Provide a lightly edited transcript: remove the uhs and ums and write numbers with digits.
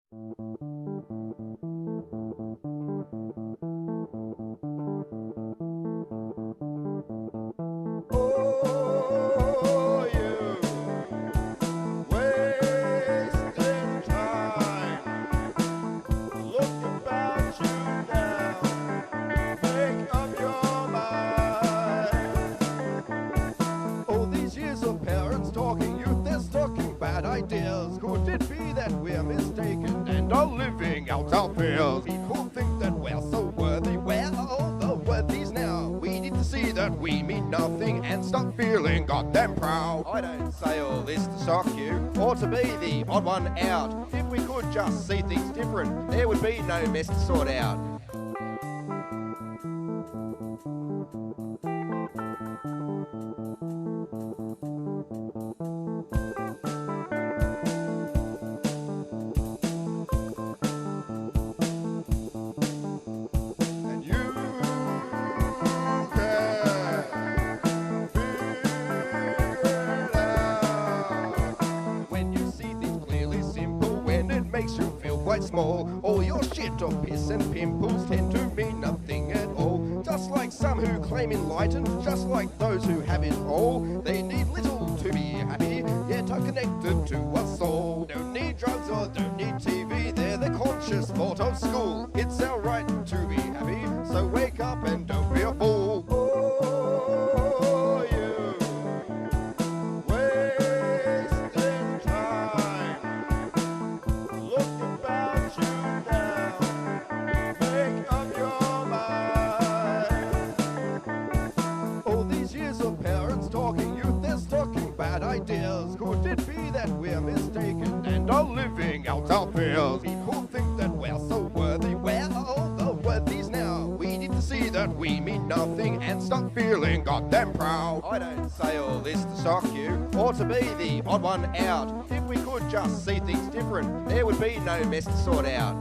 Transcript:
Oh, you wasting time. Look about you now. Make up your mind. All these years of parents talking, youth they're stocking bad ideas. Could it be that we're mistaken and are living out our fears? People think that we're so worthy. Where are all the worthies now? We need to see that we mean nothing and stop feeling goddamn proud. I don't say all this to shock you or to be the odd one out. If we could just see things different, there would be no mess to sort out. And you can figure it out. When you see things clearly simple, when it makes you feel quite small, all your shit or piss and pimples tend to mean nothing at all. Just like some who claim enlightened, just like those who have it all, they need little to be happy, yet are connected to us all. Don't need drugs or don't need TV, they're the conscious thought of school. It's our right to be happy, so wake up and don't be a fool. Oh, you wasting time. Look about you now. Make up your mind. All these years of parents talking, youth they're stocking bad ideas. Could it be that we're mistaken and are living out our fears? People think that we're so worthy. Where are all the worthies now? We need to see that we mean nothing and stop feeling goddamn proud. I don't say all this to shock you or to be the odd one out. If we could just see things different, there would be no mess to sort out.